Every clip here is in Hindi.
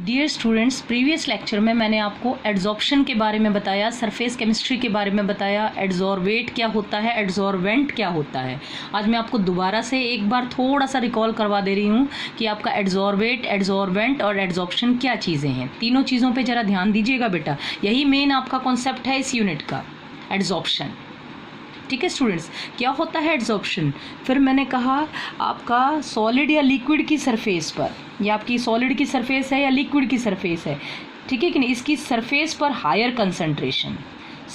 डियर स्टूडेंट्स, प्रीवियस लेक्चर में मैंने आपको एड्जॉर्प्शन के बारे में बताया, सरफेस केमिस्ट्री के बारे में बताया, एड्जॉर्बेट क्या होता है, एड्जॉर्बेंट क्या होता है। आज मैं आपको दोबारा से एक बार थोड़ा सा रिकॉल करवा दे रही हूँ कि आपका एड्जॉर्बेट, एड्जॉर्बेंट और एड्जॉर्प्शन क्या चीज़ें हैं। तीनों चीज़ों पे ज़रा ध्यान दीजिएगा बेटा, यही मेन आपका कॉन्सेप्ट है इस यूनिट का, एड्जॉर्प्शन। ठीक है स्टूडेंट्स, क्या होता है एड्जॉर्प्शन। फिर मैंने कहा आपका सॉलिड या लिक्विड की सरफेस पर, या आपकी सॉलिड की सरफेस है या लिक्विड की सरफेस है, ठीक है कि नहीं, इसकी सरफेस पर हायर कंसंट्रेशन,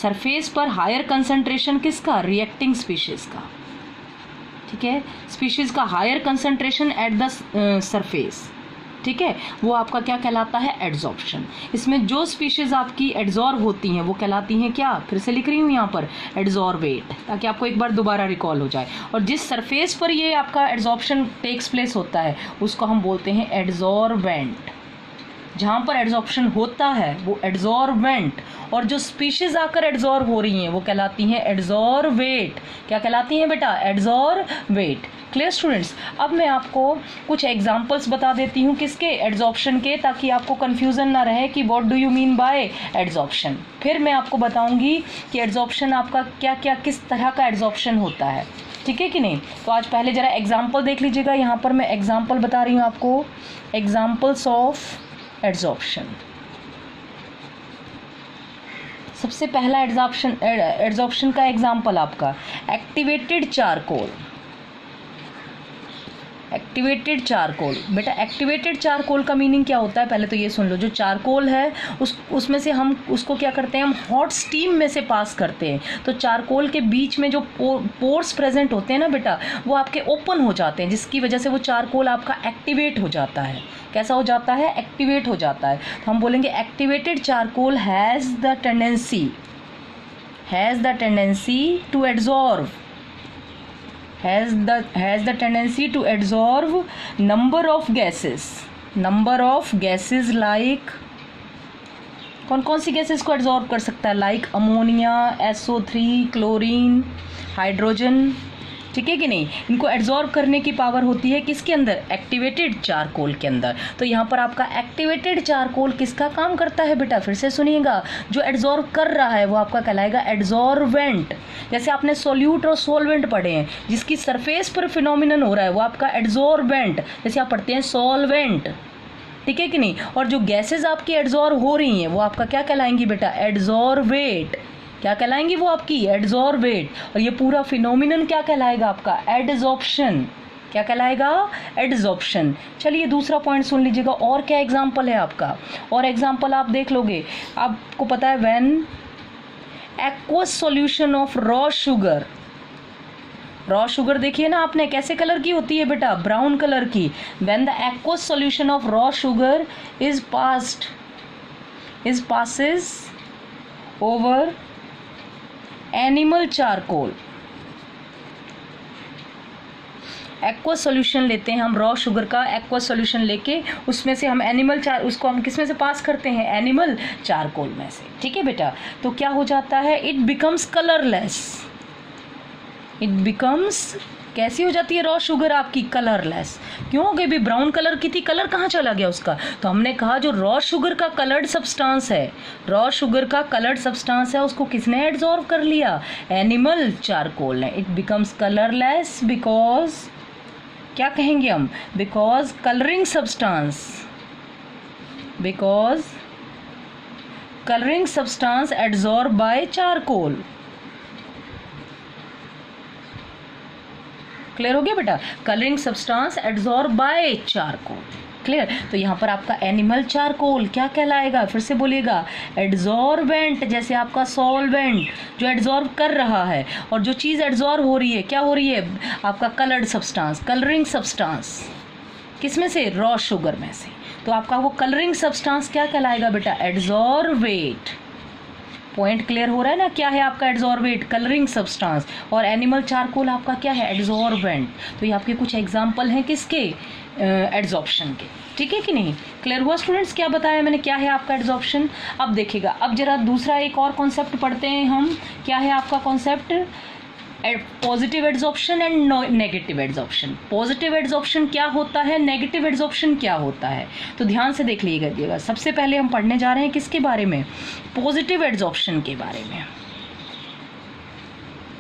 सरफेस पर हायर कंसंट्रेशन किसका, रिएक्टिंग स्पीशीज़ का। ठीक है, स्पीशीज़ का higher concentration at the surface, ठीक है, वो आपका क्या कहलाता है, एड्जॉर्प्शन। इसमें जो स्पीशीज़ आपकी एड्जॉर्ब होती हैं वो कहलाती हैं क्या, फिर से लिख रही हूँ यहाँ पर, एड्जॉर्बेट, ताकि आपको एक बार दोबारा रिकॉल हो जाए। और जिस सरफेस पर ये आपका एड्जॉर्प्शन टेक्स प्लेस होता है उसको हम बोलते हैं एड्जॉर्बेंट। जहाँ पर एड्जॉर्प्शन होता है वो एड्जॉर्बेंट, और जो स्पीशीज़ आकर एड्जॉर्ब हो रही हैं वो कहलाती हैं एड्जॉर्बेट। क्या कहलाती हैं बेटा, एड्जॉर्बेट। क्लियर स्टूडेंट्स, अब मैं आपको कुछ एग्जांपल्स बता देती हूँ किसके, एड्जॉर्प्शन के, ताकि आपको कन्फ्यूज़न ना रहे कि what do you mean by adsorption. फिर मैं आपको बताऊँगी कि एड्जॉर्प्शन आपका क्या क्या किस तरह का एड्जॉर्प्शन होता है, ठीक है कि नहीं। तो आज पहले ज़रा एग्जाम्पल देख लीजिएगा, यहाँ पर मैं एग्जाम्पल बता रही हूँ आपको, एग्जाम्पल्स ऑफ एड्जॉर्प्शन। सबसे पहला एड्जॉर्प्शन का एग्जाम्पल आपका एक्टिवेटेड चारकोल। एक्टिवेटेड चारकोल, बेटा एक्टिवेटेड चारकोल का मीनिंग क्या होता है, पहले तो ये सुन लो। जो चारकोल है उसमें से हम उसको क्या करते हैं, हम हॉट स्टीम में से पास करते हैं। तो चारकोल के बीच में जो पोर्स प्रेजेंट होते हैं ना बेटा, वो आपके ओपन हो जाते हैं, जिसकी वजह से वो चारकोल आपका एक्टिवेट हो जाता है। कैसा हो जाता है, एक्टिवेट हो जाता है। तो हम बोलेंगे activated charcoal has the tendency to adsorb, has the tendency to absorb number of gases like, कौन कौन सी गैसेस को एब्जॉर्ब कर सकता है, like ammonia, SO3, chlorine, hydrogen, ठीक है कि नहीं। इनको एब्जॉर्ब करने की पावर होती है किसके अंदर, एक्टिवेटेड चारकोल के अंदर। तो यहाँ पर आपका एक्टिवेटेड चारकोल किसका काम करता है बेटा, फिर से सुनिएगा, जो एब्जॉर्ब कर रहा है वो आपका कहलाएगा एड्जॉर्बेंट। जैसे आपने सोल्यूट और सोलवेंट पढ़े हैं, जिसकी सरफेस पर फिनोमिनन हो रहा है वो आपका एड्जॉर्बेंट, जैसे आप पढ़ते हैं सॉल्वेंट, ठीक है कि नहीं। और जो गैसेज आपकी एड्जॉर्ब हो रही हैं वो आपका क्या कहलाएंगी बेटा, एड्जॉर्बेट। क्या कहलाएंगी वो आपकी, एड्जॉर्बेट। और ये पूरा फिनोमिनन क्या कहलाएगा आपका, एड्जॉर्प्शन। क्या कहलाएगा, एड्जॉर्प्शन। चलिए दूसरा पॉइंट सुन लीजिएगा, और क्या एग्जाम्पल है आपका, और एग्जाम्पल आप देख लोगे। आपको पता है when aqueous solution of raw sugar, raw sugar देखिए ना आपने कैसे कलर की होती है बेटा, ब्राउन कलर की। When the aqueous solution of raw sugar is passes over animal charcoal. Aqueous solution लेते हैं हम, रॉ शुगर का एक्वस सॉल्यूशन लेके उसमें से हम उसको हम किस में से पास करते हैं, एनिमल चारकोल में से, ठीक है बेटा। तो क्या हो जाता है, it becomes colourless. It becomes, कैसी हो जाती है रॉ शुगर आपकी, कलरलेस। क्यों हो गई भी, ब्राउन कलर की थी, कलर कहाँ चला गया उसका। तो हमने कहा जो रॉ शुगर का कलर्ड सब्सटेंस है, रॉ शुगर का कलर्ड सब्सटेंस है, उसको किसने एब्जॉर्ब कर लिया, एनिमल चारकोल ने। इट बिकम्स कलरलेस बिकॉज, क्या कहेंगे हम, because colouring substance absorb by charcoal. Clear हो गया बेटा, colouring substance absorb by charcoal. Clear. तो यहाँ पर आपका एनिमल चारकोल क्या कहलाएगा, फिर से बोलिएगा, एड्जॉर्बेंट। जैसे आपका सॉल्वेंट जो एड्जॉर्ब कर रहा है, और जो चीज़ एड्जॉर्ब हो रही है क्या हो रही है, आपका कलर्ड सब्सटेंस, कलरिंग सब्सटेंस, किस में से, रॉ शुगर में से। तो आपका वो कलरिंग सब्सटेंस क्या कहलाएगा बेटा, एड्जॉर्बेट। पॉइंट क्लियर हो रहा है ना, क्या है आपका एड्जॉर्बेट, कलरिंग सब्सटेंस, और एनिमल चारकोल आपका क्या है, एड्जॉर्बेंट। तो ये आपके कुछ एग्जांपल हैं किसके, एड्जॉर्प्शन के, ठीक है कि नहीं। क्लियर हुआ स्टूडेंट्स, क्या बताया मैंने, क्या है आपका एड्जॉर्प्शन। अब देखिएगा, अब जरा दूसरा एक और कॉन्सेप्ट पढ़ते हैं हम, क्या है आपका concept, positive adsorption and negative adsorption. Positive adsorption क्या होता है, नेगेटिव एड्जॉर्प्शन क्या होता है, तो ध्यान से देख लीजिएगा। सबसे पहले हम पढ़ने जा रहे हैं किसके बारे में, पॉजिटिव एड्जॉर्प्शन के बारे में।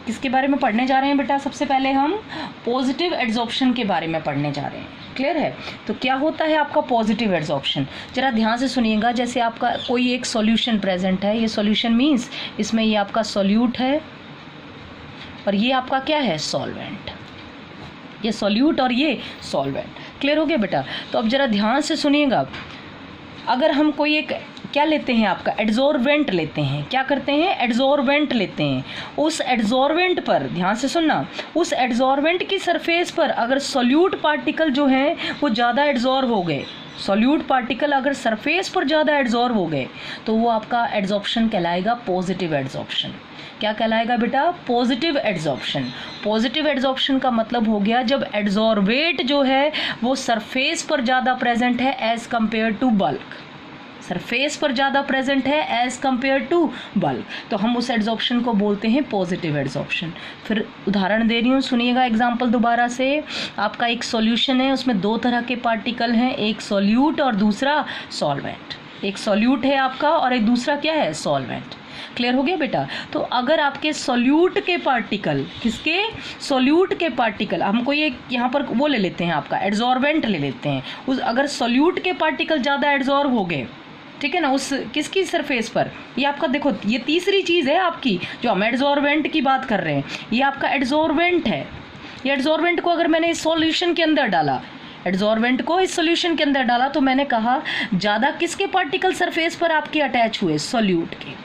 किसके बारे में पढ़ने जा रहे हैं बेटा, सबसे पहले हम पॉजिटिव एड्जॉर्प्शन के बारे में पढ़ने जा रहे हैं। क्लियर है, तो क्या होता है आपका पॉजिटिव एड्जॉर्प्शन, जरा ध्यान से सुनिएगा। जैसे आपका कोई एक सॉल्यूशन प्रेजेंट है, ये सॉल्यूशन मीन्स इसमें ये आपका सॉल्यूट है और ये आपका क्या है, सॉल्वेंट। ये सॉल्यूट और ये सॉल्वेंट। क्लियर हो गया बेटा। तो अब जरा ध्यान से सुनिएगा, अगर हम कोई एक क्या लेते हैं, आपका एड्जॉर्बेंट लेते हैं, क्या करते हैं, एड्जॉर्बेंट लेते हैं। उस एड्जॉर्बेंट पर ध्यान से सुनना, उस एड्जॉर्बेंट की सरफेस पर अगर सॉल्यूट पार्टिकल जो हैं वो ज़्यादा एड्जॉर्ब हो गए, सॉल्यूट पार्टिकल अगर सरफेस पर ज़्यादा एड्जॉर्ब हो गए तो वो आपका एड्जॉर्प्शन कहलाएगा पॉजिटिव एड्जॉर्प्शन। क्या कहलाएगा बेटा, पॉजिटिव एड्जॉर्प्शन। पॉजिटिव एड्जॉर्प्शन का मतलब हो गया जब एड्जॉर्बेट जो है वो सरफेस पर ज़्यादा प्रेजेंट है as compare to bulk, surface पर ज़्यादा प्रेजेंट है एज़ कम्पेयर टू बल्क, तो हम उस एड्जॉर्प्शन को बोलते हैं पॉजिटिव एड्जॉर्प्शन। फिर उदाहरण दे रही हूँ, सुनिएगा एग्जांपल दोबारा से। आपका एक सॉल्यूशन है, उसमें दो तरह के पार्टिकल हैं, एक सॉल्यूट और दूसरा सॉल्वेंट। एक सॉल्यूट है आपका और एक दूसरा क्या है, सॉल्वेंट। क्लियर हो गया बेटा। तो अगर आपके सॉल्यूट के पार्टिकल, किसके, सॉल्यूट के पार्टिकल, हम कोई एक यहाँ पर वो ले लेते हैं, आपका एड्जॉर्बेंट ले लेते हैं, उस अगर सॉल्यूट के पार्टिकल ज़्यादा एड्जॉर्ब हो गए, ठीक है ना, उस किसकी सरफेस पर, ये आपका देखो ये तीसरी चीज़ है आपकी जो हम एड्जॉर्बेंट की बात कर रहे हैं, ये आपका एड्जॉर्बेंट है। ये एड्जॉर्बेंट को अगर मैंने इस सॉल्यूशन के अंदर डाला, एड्जॉर्बेंट को इस सॉल्यूशन के अंदर डाला, तो मैंने कहा ज़्यादा किसके पार्टिकल सरफेस पर आपके अटैच हुए, सॉल्यूट के।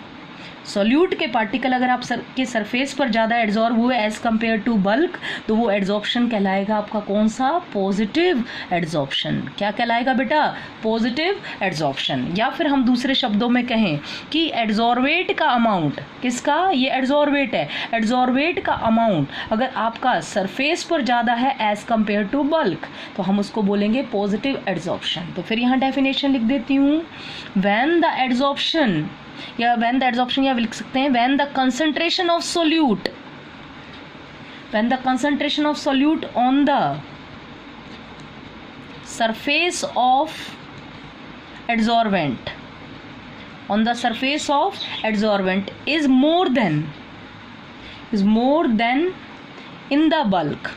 सॉल्यूट के पार्टिकल अगर आप के सरफेस पर ज़्यादा एड्जॉर्ब हुए एज़ कम्पेयर टू बल्क, तो वो एड्जॉर्प्शन कहलाएगा आपका कौन सा, पॉजिटिव एड्जॉर्प्शन। क्या कहलाएगा बेटा, पॉजिटिव एड्जॉर्प्शन। या फिर हम दूसरे शब्दों में कहें कि एड्जॉर्बेट का अमाउंट, किसका, ये एड्जॉर्बेट है, एड्जॉर्बेट का अमाउंट अगर आपका सरफेस पर ज़्यादा है एज़ कम्पेयर टू बल्क, तो हम उसको बोलेंगे पॉजिटिव एड्जॉर्प्शन। तो फिर यहाँ डेफिनेशन लिख देती हूँ, व्हेन द एड्जॉर्प्शन, या when the adsorption, या लिख सकते हैं when the concentration of solute, when the concentration of solute on the surface of adsorbent, on the surface of adsorbent is more than in the bulk,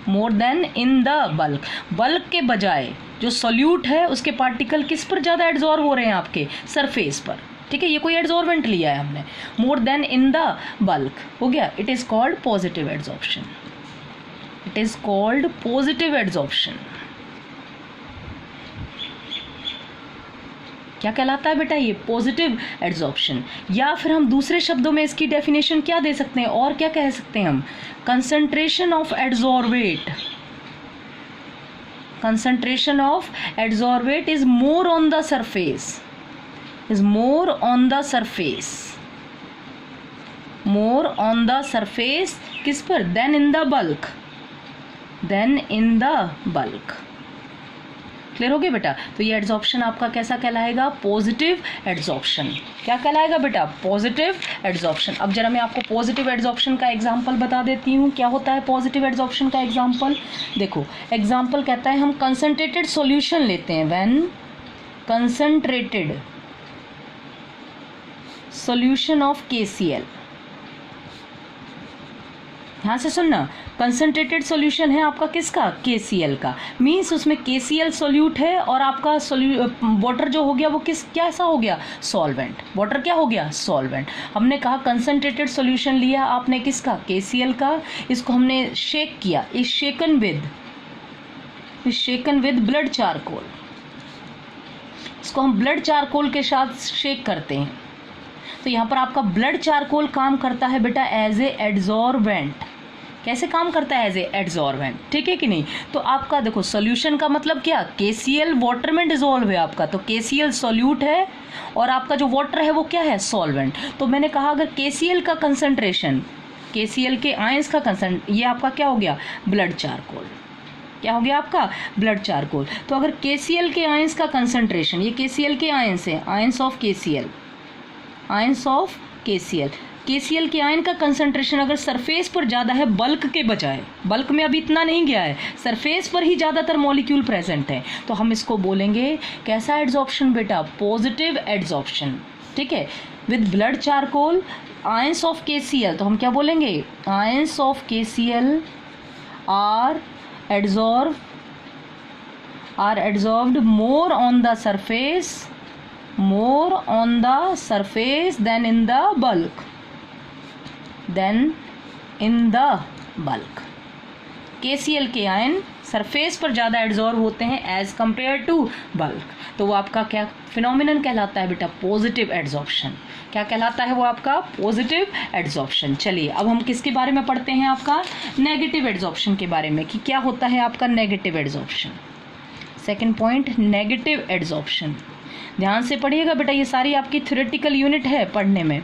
more than in the bulk, bulk के बजाय जो सॉल्यूट है उसके पार्टिकल किस पर ज़्यादा एड्जॉर्ब हो रहे हैं, आपके सरफेस पर। ठीक है, ये कोई एड्जॉर्बेंट लिया है हमने, more then in the bulk हो गया, it is called positive adsorption. It is called positive adsorption. क्या कहलाता है बेटा, ये पॉजिटिव एड्जॉर्प्शन। या फिर हम दूसरे शब्दों में इसकी डेफिनेशन क्या दे सकते हैं, और क्या कह सकते हैं हम, concentration of adsorbate, concentration of adsorbate is more on the surface, is more on the surface, more on the surface किस पर, then in the bulk, then in the bulk। Clear हो गया बेटा। तो ये एड्जॉर्प्शन आपका कैसा कहलाएगा, पॉजिटिव एड्जॉर्प्शन। क्या कहलाएगा बेटा, पॉजिटिव एड्जॉर्प्शन। अब जरा मैं आपको पॉजिटिव एड्जॉर्प्शन का एग्जांपल बता देती हूँ। क्या होता है पॉजिटिव एड्जॉर्प्शन का एग्जांपल, देखो एग्जांपल कहता है हम कंसंट्रेटेड सॉल्यूशन लेते हैं, when concentrated solution of KCl, ध्यान से सुनना, कंसंट्रेटेड सॉल्यूशन है आपका किसका, KCl का, मीन्स उसमें KCl सॉल्यूट है और आपका वाटर जो हो गया वो क्या ऐसा हो गया, सॉल्वेंट। वाटर क्या हो गया, सॉल्वेंट। हमने कहा कंसंट्रेटेड सॉल्यूशन लिया आपने किसका, KCl का, इसको हमने शेक किया, is shaken with blood charcoal, इसको हम ब्लड चारकोल के साथ शेक करते हैं। तो यहाँ पर आपका ब्लड चारकोल काम करता है बेटा एज ए एड्जॉर्बेंट। कैसे काम करता है, एज ए एड्जॉर्बेंट, ठीक है कि नहीं। तो आपका देखो सॉल्यूशन का मतलब क्या, KCl वाटर में डिजोल्व है आपका, तो KCl सॉल्यूट है और आपका जो वाटर है वो क्या है, सॉल्वेंट। तो मैंने कहा अगर KCl का कंसंट्रेशन, KCl के आयंस का ये आपका क्या हो गया, ब्लड चारकोल, क्या हो गया आपका, ब्लड चारकोल। तो अगर KCl के आयंस का कंसंट्रेशन, ये KCl के आयंस है, आयंस ऑफ KCl, KCl के आयन का कंसंट्रेशन अगर सरफेस पर ज़्यादा है बल्क के बजाय, बल्क में अभी इतना नहीं गया है, सरफेस पर ही ज़्यादातर मॉलिक्यूल प्रेजेंट है, तो हम इसको बोलेंगे कैसा एड्सॉर्प्शन बेटा, पॉजिटिव एड्सॉर्प्शन। ठीक है, with blood charcoal ions of KCl, तो हम क्या बोलेंगे, ions of KCl are adsorbed more on the surface than in the bulk। KCl के आयन सरफेस पर ज़्यादा एड्जॉर्ब होते हैं एज कंपेयर टू बल्क, तो वो आपका क्या फिनोमिनन कहलाता है बेटा, पॉजिटिव एड्सॉर्प्शन। क्या कहलाता है वो आपका, पॉजिटिव एड्सॉर्प्शन। चलिए अब हम किसके बारे में पढ़ते हैं, आपका नेगेटिव एड्सॉर्प्शन के बारे में, कि क्या होता है आपका negative adsorption. Second point, negative adsorption. ध्यान से पढ़िएगा बेटा, ये सारी आपकी थ्योरेटिकल यूनिट है पढ़ने में।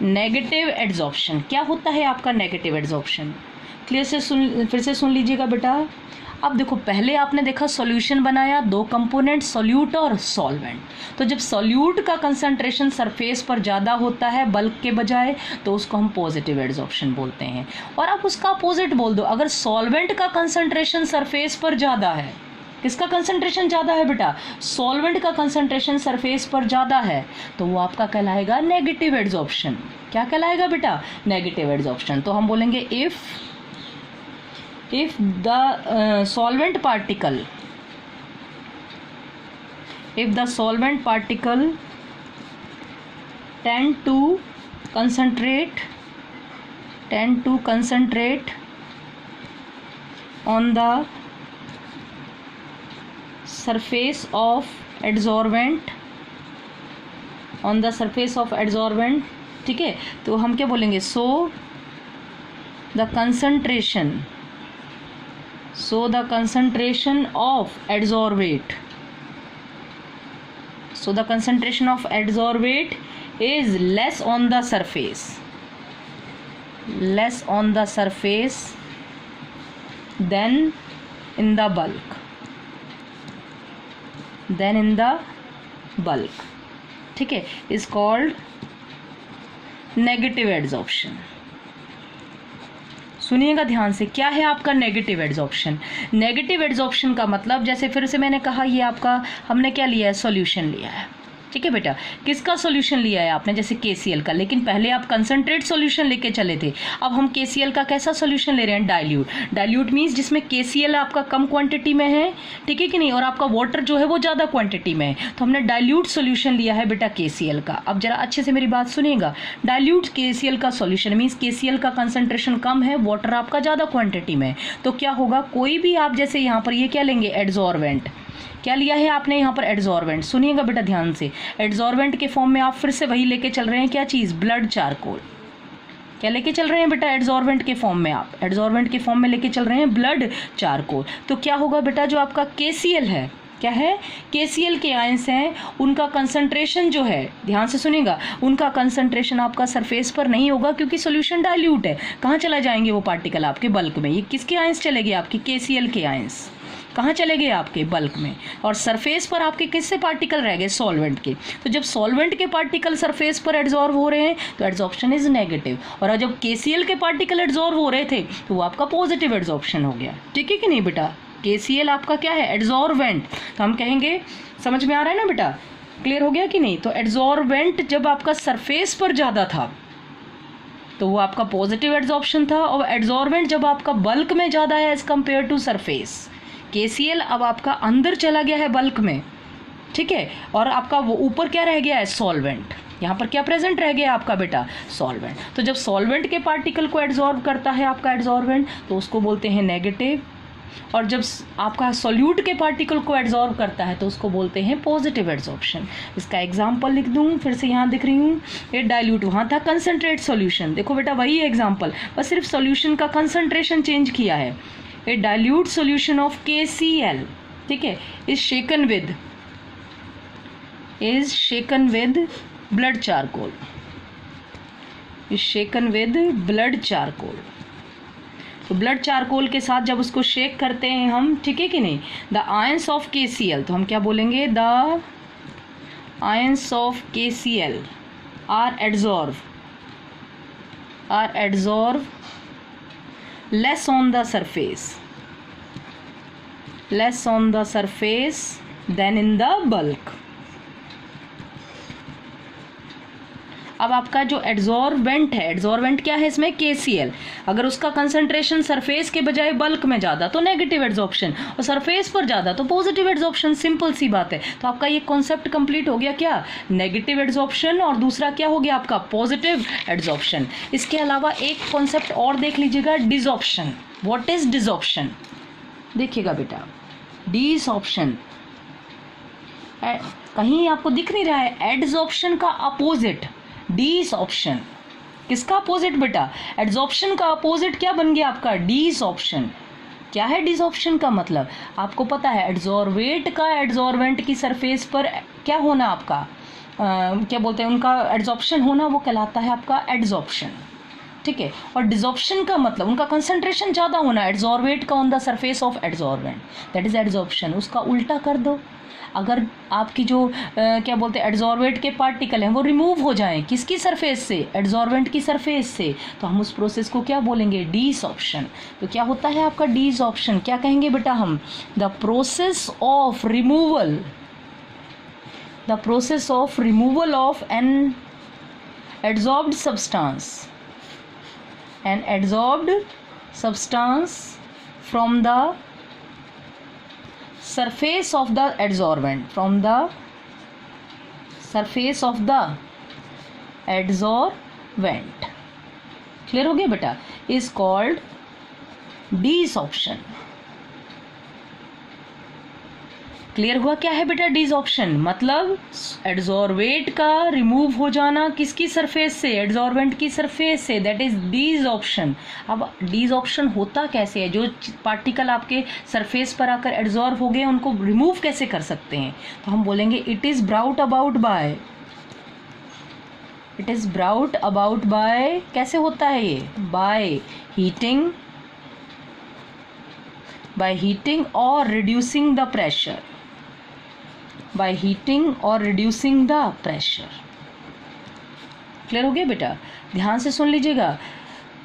नेगेटिव एड्सॉर्प्शन क्या होता है आपका, नेगेटिव एड्सॉर्प्शन क्लियर से फिर से सुन लीजिएगा बेटा। अब देखो, पहले आपने देखा सॉल्यूशन बनाया, दो कंपोनेंट सॉल्यूट और सॉल्वेंट। तो जब सॉल्यूट का कंसंट्रेशन सरफेस पर ज़्यादा होता है बल्क के बजाय, तो उसको हम पॉजिटिव एड्सॉर्प्शन बोलते हैं। और आप उसका अपोजिट बोल दो, अगर सॉल्वेंट का कंसंट्रेशन सरफेस पर ज़्यादा है, किसका कंसंट्रेशन ज़्यादा है बेटा, सॉल्वेंट का कंसंट्रेशन सरफेस पर ज़्यादा है, तो वो आपका कहलाएगा नेगेटिव एड्सॉर्प्शन। क्या कहलाएगा बेटा, नेगेटिव एड्सॉर्प्शन। तो हम बोलेंगे if the solvent particle tend to concentrate on the surface of adsorbent, ठीक है, तो हम क्या बोलेंगे, so the concentration of adsorbate is less on the surface than in the bulk, ठीक है, is called negative adsorption। सुनिएगा ध्यान से, क्या है आपका नेगेटिव एड्सॉर्प्शन। नेगेटिव एड्सॉर्प्शन का मतलब, जैसे फिर से मैंने कहा, ये आपका हमने क्या लिया है, सॉल्यूशन लिया है। ठीक है बेटा, किसका सॉल्यूशन लिया है आपने, जैसे KCl का, लेकिन पहले आप कंसंट्रेट सॉल्यूशन लेके चले थे। अब हम KCl का कैसा सॉल्यूशन ले रहे हैं, डाइल्यूट मीन्स जिसमें KCl आपका कम क्वांटिटी में है, ठीक है कि नहीं, और आपका वाटर जो है वो ज़्यादा क्वांटिटी में है, तो हमने डाइल्यूट सॉल्यूशन लिया है बेटा KCl का। अब जरा अच्छे से मेरी बात सुनिएगा, डाइल्यूट KCl का सॉल्यूशन मीन्स KCl का कंसंट्रेशन कम है, वाटर आपका ज़्यादा क्वांटिटी में, तो क्या होगा, कोई भी आप जैसे यहाँ पर ये क्या लेंगे, एड्सॉर्बेंट, क्या लिया है आपने यहाँ पर, एड्सॉर्बेंट। सुनिएगा बेटा ध्यान से, एड्सॉर्बेंट के फॉर्म में आप फिर से वही लेके चल रहे हैं, क्या चीज़, ब्लड चारकोल। क्या लेके चल रहे हैं बेटा, एड्सॉर्बेंट के फॉर्म में, आप एड्सॉर्बेंट के फॉर्म में लेके चल रहे हैं ब्लड चारकोल। तो क्या होगा बेटा, जो आपका KCl है, क्या है, KCl के आयंस हैं, उनका कंसंट्रेशन जो है, ध्यान से सुनिएगा, उनका कंसंट्रेशन आपका सरफेस पर नहीं होगा, क्योंकि सॉल्यूशन डाइल्यूट है। कहाँ चला जाएंगे वो पार्टिकल आपके, बल्क में। ये किसके आयंस चले गए आपके, KCl के आयंस कहाँ चले गए आपके, बल्क में। और सरफेस पर आपके किससे पार्टिकल रह गए, सॉल्वेंट के। तो जब सॉल्वेंट के पार्टिकल सरफेस पर एड्सॉर्ब हो रहे हैं तो एड्सॉर्प्शन इज नेगेटिव, और जब KCl के पार्टिकल एड्सॉर्ब हो रहे थे तो वो आपका पॉजिटिव एड्सॉर्प्शन हो गया। ठीक है कि नहीं बेटा, KCl आपका क्या है, एड्सॉर्बेंट, तो हम कहेंगे, समझ में आ रहा है ना बेटा, क्लियर हो गया कि नहीं। तो एड्सॉर्बेंट जब आपका सरफेस पर ज़्यादा था तो वो आपका पॉजिटिव एड्सॉर्प्शन था, और एड्सॉर्बेंट जब आपका बल्क में ज़्यादा है as compare to surface, KCl अब आपका अंदर चला गया है बल्क में, ठीक है, और आपका वो ऊपर क्या रह गया है, सॉल्वेंट। यहाँ पर क्या प्रेजेंट रह गया आपका बेटा, सॉल्वेंट। तो जब सॉल्वेंट के पार्टिकल को एड्सॉर्ब करता है आपका एड्सॉर्बेंट, तो उसको बोलते हैं नेगेटिव, और जब आपका सॉल्यूट के पार्टिकल को एड्सॉर्ब करता है तो उसको बोलते हैं पॉजिटिव एड्सॉर्प्शन। इसका एग्जांपल लिख दूँ, फिर से यहाँ दिख रही हूँ, ये डाइल्यूट, वहाँ था कंसंट्रेट सॉल्यूशन, देखो बेटा वही एग्जांपल, बस सिर्फ सॉल्यूशन का कंसंट्रेशन चेंज किया है। ए डाइल्यूट सॉल्यूशन ऑफ KCl, ठीक है, is shaken with blood charcoal, तो ब्लड चारकोल के साथ जब उसको शेक करते हैं हम, ठीक है कि नहीं, द आयंस ऑफ KCl, तो हम क्या बोलेंगे, the ions of KCl are adsorb are adsorb less on the surface than in the bulk. अब आपका जो एड्सॉर्बेंट है, एड्सॉर्बेंट क्या है इसमें, KCl, अगर उसका कंसंट्रेशन सरफेस के बजाय बल्क में ज़्यादा तो नेगेटिव एड्सॉर्प्शन, और सरफेस पर ज़्यादा तो पॉजिटिव एड्सॉर्प्शन, सिंपल सी बात है। तो आपका ये कॉन्सेप्ट कंप्लीट हो गया, क्या, नेगेटिव एड्सॉर्प्शन, और दूसरा क्या हो गया आपका, पॉजिटिव एड्सॉर्प्शन। इसके अलावा एक कॉन्सेप्ट और देख लीजिएगा, डिसॉर्प्शन। व्हाट इज डिसॉर्प्शन, देखिएगा बेटा, डिसॉर्प्शन कहीं आपको दिख नहीं रहा है, एड्सॉर्प्शन का अपोजिट डिसऑर्प्शन। किसका अपोजिट बेटा, एड्सॉर्प्शन का अपोजिट क्या बन गया आपका, डिसऑर्प्शन। क्या है डिसऑर्प्शन का मतलब, आपको पता है एड्सॉर्बेट का एड्सॉर्बेंट की सरफेस पर क्या होना आपका, क्या बोलते हैं, उनका एड्सॉर्प्शन होना, वो कहलाता है आपका एड्सॉर्प्शन, ठीक है। और डिसऑर्प्शन का मतलब उनका कंसंट्रेशन ज़्यादा होना, एड्सॉर्बेट का on the surface of adsorbent, that is adsorption. उसका उल्टा कर दो, अगर आपकी जो क्या बोलते हैं एड्सॉर्बेट के पार्टिकल हैं वो रिमूव हो जाएं, किसकी सरफेस से, एड्सॉर्बेंट की सरफेस से, तो हम उस प्रोसेस को क्या बोलेंगे, डिसऑर्प्शन। तो क्या होता है आपका डिसऑर्प्शन, क्या कहेंगे बेटा हम, the process of removal of an adsorbed substance from the surface of the adsorbent, clear हो गया बेटा, इज कॉल्ड डिसऑर्प्शन। क्लियर हुआ क्या है बेटा डिसऑर्प्शन, मतलब एड्सॉर्बेट का रिमूव हो जाना किसकी सरफेस से, एड्सॉर्बेंट की सरफेस से, दैट इज डिसऑर्प्शन। अब डिसऑर्प्शन होता कैसे है, जो पार्टिकल आपके सरफेस पर आकर एड्सॉर्ब हो गए उनको रिमूव कैसे कर सकते हैं, तो हम बोलेंगे it is brought about by, कैसे होता है ये, बाय हीटिंग और रिड्यूसिंग द प्रेशर, क्लियर हो गया बेटा। ध्यान से सुन लीजिएगा,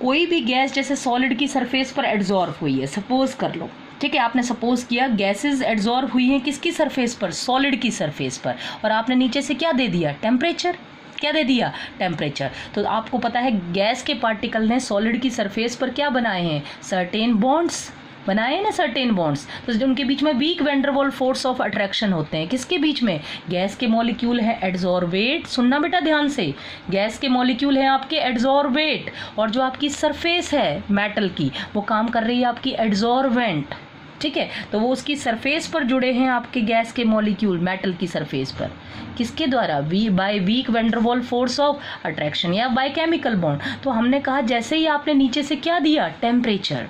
कोई भी गैस जैसे सॉलिड की सरफेस पर एड्सॉर्ब हुई है, सपोज कर लो, ठीक है, आपने सपोज किया गैसेस एड्सॉर्ब हुई हैं किसकी सरफेस पर, सॉलिड की सरफेस पर, और आपने नीचे से क्या दे दिया, टेम्परेचर, क्या दे दिया, टेम्परेचर। तो आपको पता है गैस के पार्टिकल ने सॉलिड की सरफेस पर क्या बनाए हैं, सर्टेन बॉन्ड्स बनाए ना, सर्टेन बॉन्ड्स, तो जो उनके बीच में weak Van der Waal force of attraction होते हैं, किसके बीच में, गैस के मॉलिक्यूल है एड्सॉर्बेट, सुनना बेटा ध्यान से, गैस के मॉलिक्यूल है आपके एड्सॉर्बेट, और जो आपकी सरफेस है मेटल की वो काम कर रही है आपकी एड्सॉर्बेंट, ठीक है। तो वो उसकी सरफेस पर जुड़े हैं आपके गैस के मॉलिक्यूल मेटल की सरफेस पर, किसके द्वारा, by weak Van der Waal force of attraction या बाय केमिकल बॉन्ड। तो हमने कहा जैसे ही आपने नीचे से क्या दिया, टेम्परेचर,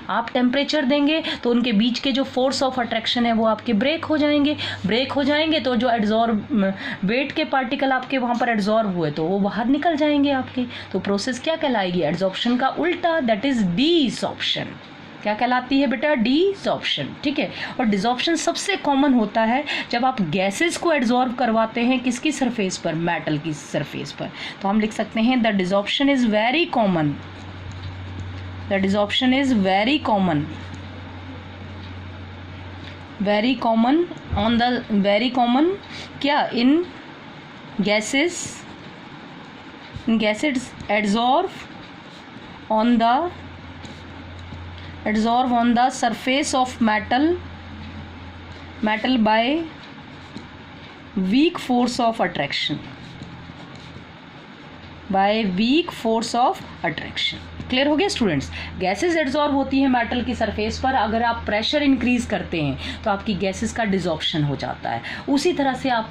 आप टेम्परेचर देंगे तो उनके बीच के जो फोर्स ऑफ अट्रैक्शन है वो आपके ब्रेक हो जाएंगे, तो जो एड्सॉर्बेट के पार्टिकल आपके वहाँ पर एड्सॉर्ब हुए तो वो बाहर निकल जाएंगे आपके, तो प्रोसेस क्या कहलाएगी, एड्सॉर्प्शन का उल्टा, दैट इज डिसऑर्प्शन। क्या कहलाती है बेटा, डिसऑर्प्शन, ठीक है। और डिसऑर्प्शन सबसे कॉमन होता है जब आप गैसेस को एड्सॉर्ब करवाते हैं किसकी सरफेस पर, मेटल की सरफेस पर। तो हम लिख सकते हैं द डिसऑर्प्शन इज वेरी कॉमन, क्या, इन gases adsorb on the surface of metal by weak force of attraction, clear हो गया स्टूडेंट्स। गैसेस एड्सॉर्ब होती हैं मेटल की सरफेस पर, अगर आप प्रेशर इंक्रीज करते हैं तो आपकी गैसेस का डिसॉर्प्शन हो जाता है। उसी तरह से आप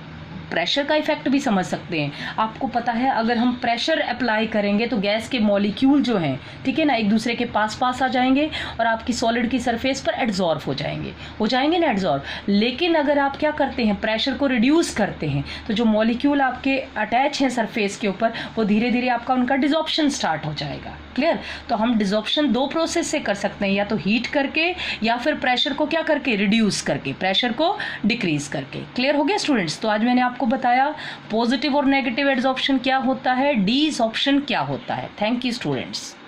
प्रेशर का इफेक्ट भी समझ सकते हैं। आपको पता है अगर हम प्रेशर अप्लाई करेंगे तो गैस के मॉलिक्यूल जो हैं, ठीक है ना, एक दूसरे के पास आ जाएंगे और आपकी सॉलिड की सरफेस पर एड्सॉर्ब हो जाएंगे ना एड्सॉर्ब। लेकिन अगर आप क्या करते हैं, प्रेशर को रिड्यूस करते हैं, तो जो मॉलिक्यूल आपके अटैच हैं सरफेस के ऊपर वो धीरे धीरे आपका उनका डिसॉर्प्शन स्टार्ट हो जाएगा, क्लियर। तो हम डिसॉर्प्शन दो प्रोसेस से कर सकते हैं, या तो हीट करके या फिर प्रेशर को क्या करके, रिड्यूस करके, प्रेशर को डिक्रीज करके। क्लियर हो गया स्टूडेंट्स। तो आज मैंने आपको आपको बताया, पॉजिटिव और नेगेटिव एड्जॉर्प्शन क्या होता है, डीसॉर्प्शन क्या होता है। Thank you students.